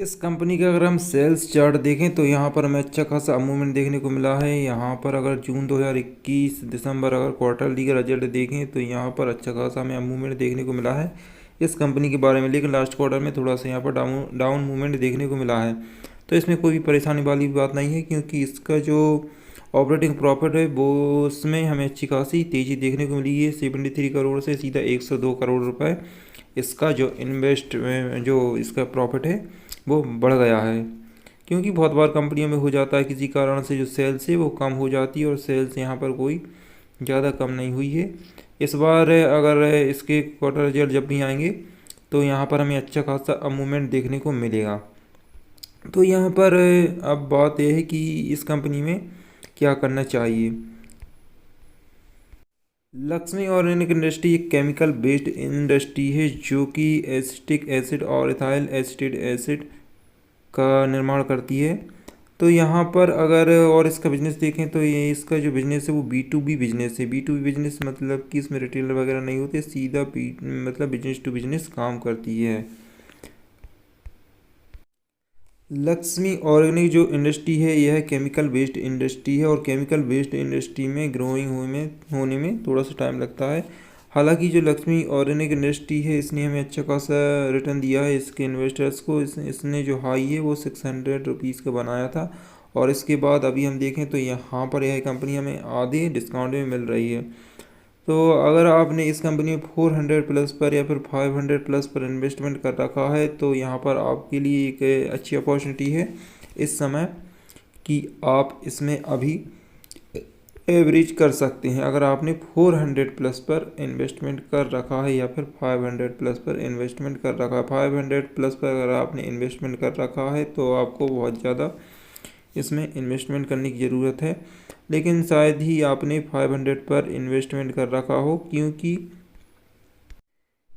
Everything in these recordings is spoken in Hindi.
इस कंपनी का अगर हम सेल्स चार्ट देखें तो यहाँ पर हमें अच्छा खासा मूवमेंट देखने को मिला है। यहाँ पर अगर जून 2021 दिसंबर अगर क्वार्टरली का रिजल्ट देखें तो यहाँ पर अच्छा खासा हमें मूवमेंट देखने को मिला है इस कंपनी के बारे में। लेकिन लास्ट क्वार्टर में थोड़ा सा यहाँ पर डाउन मूवमेंट देखने को मिला है। तो इसमें कोई भी परेशानी वाली बात नहीं है, क्योंकि इसका जो ऑपरेटिंग प्रॉफिट है वो उसमें हमें अच्छी खासी तेज़ी देखने को मिली है। 73 करोड़ से सीधा 102 करोड़ रुपए इसका जो इसका प्रॉफिट है वो बढ़ गया है। क्योंकि बहुत बार कंपनियों में हो जाता है किसी कारण से जो सेल्स है वो कम हो जाती है, और सेल्स यहाँ पर कोई ज़्यादा कम नहीं हुई है। इस बार अगर इसके क्वार्टर रिजल्ट जब भी आएंगे तो यहाँ पर हमें अच्छा खासा मूवमेंट देखने को मिलेगा। तो यहाँ पर अब बात यह है कि इस कंपनी में क्या करना चाहिए। लक्ष्मी ऑर्गेनिक इंडस्ट्री एक केमिकल बेस्ड इंडस्ट्री है जो कि एसिटिक एसिड और इथाइल एसिटेट एसिड का निर्माण करती है। तो यहाँ पर अगर और इसका बिजनेस देखें तो ये इसका जो बिजनेस है वो B2B बिजनेस है। B2B बिजनेस मतलब कि इसमें रिटेलर वगैरह नहीं होते, सीधा मतलब बिजनेस टू बिजनेस काम करती है। लक्ष्मी ऑर्गेनिक जो इंडस्ट्री है यह केमिकल बेस्ड इंडस्ट्री है, और केमिकल बेस्ड इंडस्ट्री में ग्रोइंग होने में थोड़ा सा टाइम लगता है। हालांकि जो लक्ष्मी ऑर्गेनिक इंडस्ट्री है इसने हमें अच्छा खासा रिटर्न दिया है इसके इन्वेस्टर्स को। इसने जो हाई है वो 600 रुपीज़ का बनाया था, और इसके बाद अभी हम देखें तो यहाँ पर यह कंपनी हमें आधे डिस्काउंट में मिल रही है। तो अगर आपने इस कंपनी में 400 प्लस पर या फिर 500 प्लस पर इन्वेस्टमेंट कर रखा है तो यहाँ पर आपके लिए एक अच्छी अपॉर्चुनिटी है इस समय कि आप इसमें अभी एवरेज कर सकते हैं। अगर आपने 400 प्लस पर इन्वेस्टमेंट कर रखा है या फिर 500 प्लस पर इन्वेस्टमेंट कर रखा है, 500 प्लस पर अगर आपने इन्वेस्टमेंट कर रखा है तो आपको बहुत ज़्यादा इसमें इन्वेस्टमेंट करने की ज़रूरत है। लेकिन शायद ही आपने 500 पर इन्वेस्टमेंट कर रखा हो, क्योंकि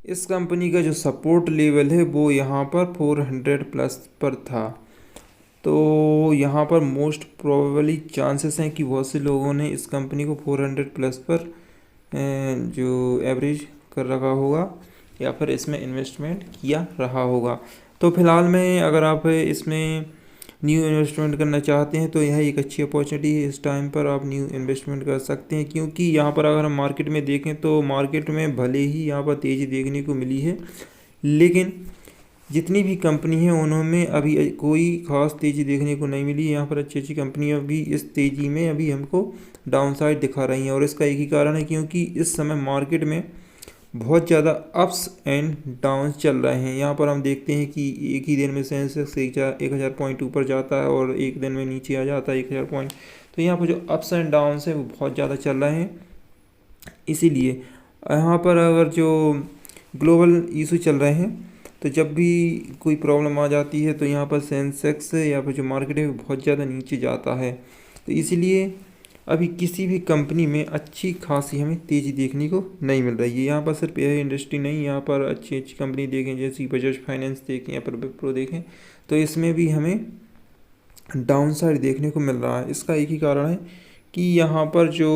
इस कंपनी का जो सपोर्ट लेवल है वो यहाँ पर 400 प्लस पर था। तो यहाँ पर मोस्ट प्रोबेबली चांसेस हैं कि बहुत से लोगों ने इस कंपनी को 400 प्लस पर जो एवरेज कर रखा होगा या फिर इसमें इन्वेस्टमेंट किया रहा होगा। तो फिलहाल में अगर आप इसमें न्यू इन्वेस्टमेंट करना चाहते हैं तो यह एक अच्छी अपॉर्चुनिटी है। इस टाइम पर आप न्यू इन्वेस्टमेंट कर सकते हैं, क्योंकि यहाँ पर अगर हम मार्केट में देखें तो मार्केट में भले ही यहाँ पर तेज़ी देखने को मिली है, लेकिन जितनी भी कंपनी है उनमें अभी कोई ख़ास तेज़ी देखने को नहीं मिली। यहाँ पर अच्छी अच्छी कंपनियाँ भी इस तेज़ी में अभी हमको डाउनसाइड दिखा रही हैं, और इसका एक ही कारण है क्योंकि इस समय मार्केट में बहुत ज़्यादा अप्स एंड डाउन्स चल रहे हैं। यहाँ पर हम देखते हैं कि एक ही दिन में सेंसेक्स 1000 पॉइंट ऊपर जाता है और एक दिन में नीचे आ जाता है 1000 पॉइंट। तो यहाँ पर जो अप्स एंड डाउन्स हैं वो बहुत ज़्यादा चल रहे हैं। इसीलिए यहाँ पर अगर जो ग्लोबल इशू चल रहे हैं तो जब भी कोई प्रॉब्लम आ जाती है तो यहाँ पर सेंसेक्स या फिर जो मार्केट है वो बहुत ज़्यादा नीचे जाता है। तो इसीलिए अभी किसी भी कंपनी में अच्छी खासी हमें तेज़ी देखने को नहीं मिल रही है। यहाँ पर सिर्फ यह इंडस्ट्री नहीं, यहाँ पर अच्छी अच्छी कंपनी देखें जैसे बजाज फाइनेंस देखें या फिर विप्रो देखें तो इसमें भी हमें डाउन साइड देखने को मिल रहा है। इसका एक ही कारण है कि यहाँ पर जो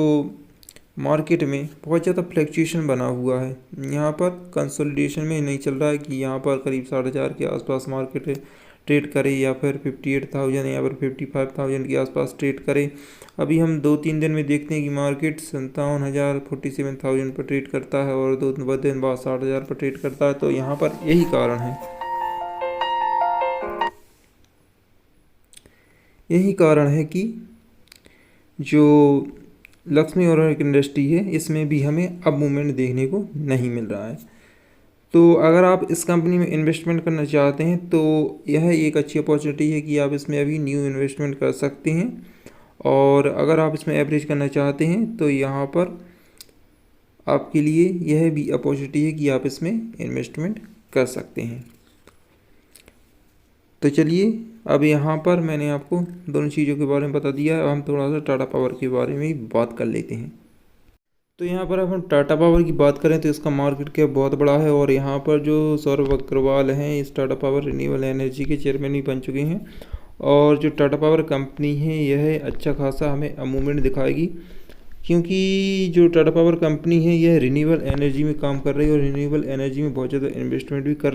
मार्केट में बहुत ज़्यादा फ्लैक्चुएशन बना हुआ है। यहाँ पर कंसोलिडेशन में नहीं चल रहा है कि यहाँ पर करीब 60,000 के आसपास मार्केट ट्रेड करे या फिर 58,000 या फिर 55,000 के आसपास ट्रेड करे। अभी हम 2-3 दिन में देखते हैं कि मार्केट 57,000 47,000 पर ट्रेड करता है और 2 दिन बाद 60,000 पर ट्रेड करता है। तो यहाँ पर यही कारण है, यही कारण है कि जो लक्ष्मी ऑर्गेनिक इंडस्ट्री है इसमें भी हमें अब मूवमेंट देखने को नहीं मिल रहा है। तो अगर आप इस कंपनी में इन्वेस्टमेंट करना चाहते हैं तो यह एक अच्छी अपॉर्चुनिटी है कि आप इसमें अभी न्यू इन्वेस्टमेंट कर सकते हैं। और अगर आप इसमें एवरेज करना चाहते हैं तो यहाँ पर आपके लिए यह भी अपॉर्चुनिटी है कि आप इसमें इन्वेस्टमेंट कर सकते हैं। तो चलिए अब यहाँ पर मैंने आपको दोनों चीज़ों के बारे में बता दिया है। अब हम थोड़ा सा टाटा पावर के बारे में ही बात कर लेते हैं। तो यहाँ पर अब हम टाटा पावर की बात करें तो इसका मार्केट कैप बहुत बड़ा है, और यहाँ पर जो सौरभ अग्रवाल हैं इस टाटा पावर रिन्यूएबल एनर्जी के चेयरमैन भी बन चुके हैं। और जो टाटा पावर कंपनी है यह अच्छा खासा हमें मूवमेंट दिखाएगी, क्योंकि जो टाटा पावर कंपनी है यह रिन्यूएबल एनर्जी में काम कर रही है और रिन्यूएबल एनर्जी में बहुत ज़्यादा इन्वेस्टमेंट भी कर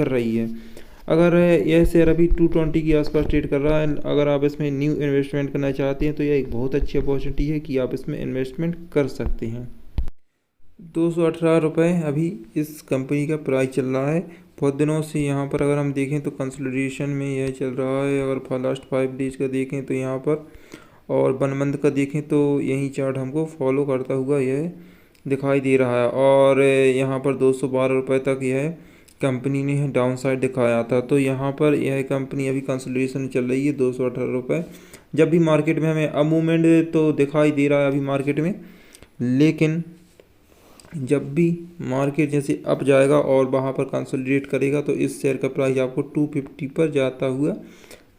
रही है। अगर यह शेयर अभी 220 के आसपास ट्रेड कर रहा है, अगर आप इसमें न्यू इन्वेस्टमेंट करना चाहते हैं तो यह एक बहुत अच्छी अपॉर्चुनिटी है कि आप इसमें इन्वेस्टमेंट कर सकते हैं। 218 रुपये अभी इस कंपनी का प्राइस चल रहा है। बहुत दिनों से यहाँ पर अगर हम देखें तो कंसोलिडेशन में यह चल रहा है। अगर लास्ट 5 डेज का देखें तो यहाँ पर, और 1 मंथ का देखें तो यही चार्ट हमको फॉलो करता हुआ यह दिखाई दे रहा है। और यहाँ पर 212 रुपये तक यह कंपनी ने डाउन साइड दिखाया था। तो यहाँ पर यह कंपनी अभी कंसोलिडेशन चल रही है 218 रुपये। जब भी मार्केट में हमें अप मूवमेंट तो दिखाई दे रहा है अभी मार्केट में, लेकिन जब भी मार्केट जैसे अप जाएगा और वहाँ पर कंसोलिडेट करेगा तो इस शेयर का प्राइस आपको 250 पर जाता हुआ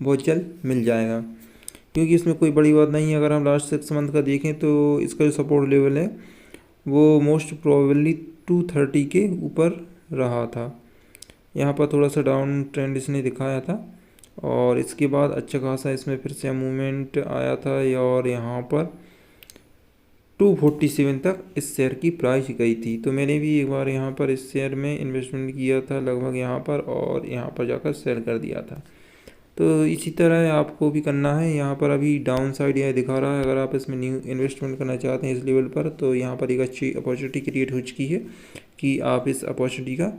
बहुत जल्द मिल जाएगा, क्योंकि इसमें कोई बड़ी बात नहीं है। अगर हम लास्ट 6 मंथ का देखें तो इसका जो सपोर्ट लेवल है वो मोस्ट प्रोबेबली 230 के ऊपर रहा था। यहाँ पर थोड़ा सा डाउन ट्रेंड इसने दिखाया था और इसके बाद अच्छा खासा इसमें फिर से मूवमेंट आया था और यहाँ पर 247 तक इस शेयर की प्राइस गई थी। तो मैंने भी एक बार यहाँ पर इस शेयर में इन्वेस्टमेंट किया था लगभग यहाँ पर, और यहाँ पर जाकर सेल कर दिया था। तो इसी तरह आपको भी करना है। यहाँ पर अभी डाउन साइड यह दिखा रहा है। अगर आप इसमें न्यू इन्वेस्टमेंट करना चाहते हैं इस लेवल पर तो यहाँ पर एक अच्छी अपॉर्चुनिटी क्रिएट हो चुकी है कि आप इस अपॉर्चुनिटी का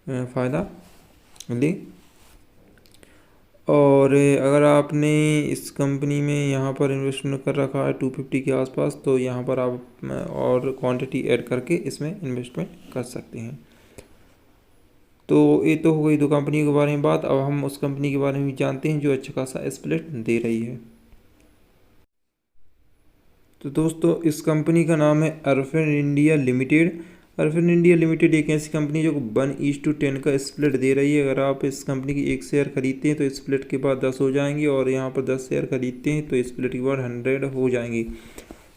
फ़ायदा लें। और अगर आपने इस कंपनी में यहाँ पर इन्वेस्टमेंट कर रखा है 250 के आसपास तो यहाँ पर आप और क्वांटिटी ऐड करके इसमें इन्वेस्टमेंट कर सकते हैं। तो ये तो हो गई दो कंपनी के बारे में बात। अब हम उस कंपनी के बारे में जानते हैं जो अच्छा खासा स्प्लिट दे रही है। तो दोस्तों इस कंपनी का नाम है अर्फिन इंडिया लिमिटेड। अर्फिन इंडिया लिमिटेड एक ऐसी कंपनी जो 1:10 का स्प्लिट दे रही है। अगर आप इस कंपनी की एक शेयर खरीदते हैं तो स्प्लिट के बाद 10 हो जाएंगे, और यहाँ पर 10 शेयर खरीदते हैं तो स्प्लिट के बाद 100 हो जाएंगी।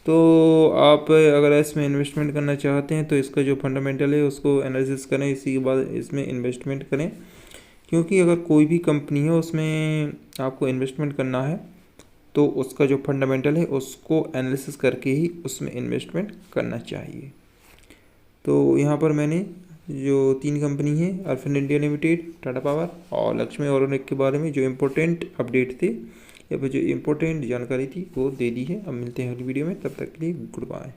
तो आप अगर इसमें इन्वेस्टमेंट करना चाहते हैं तो इसका जो फंडामेंटल है उसको एनालिसिस करें, इसी के बाद इसमें इन्वेस्टमेंट करें। क्योंकि अगर कोई भी कंपनी है उसमें आपको इन्वेस्टमेंट करना है तो उसका जो फंडामेंटल है उसको एनालिसिस करके ही उसमें इन्वेस्टमेंट करना चाहिए। तो यहाँ पर मैंने जो 3 कंपनी है अर्फिन इंडिया लिमिटेड, टाटा पावर और लक्ष्मी ऑर्गेनिक के बारे में जो इम्पोर्टेंट अपडेट थे या फिर जो इम्पोर्टेंट जानकारी थी वो दे दी है। अब मिलते हैं अगली वीडियो में, तब तक के लिए गुड बाय।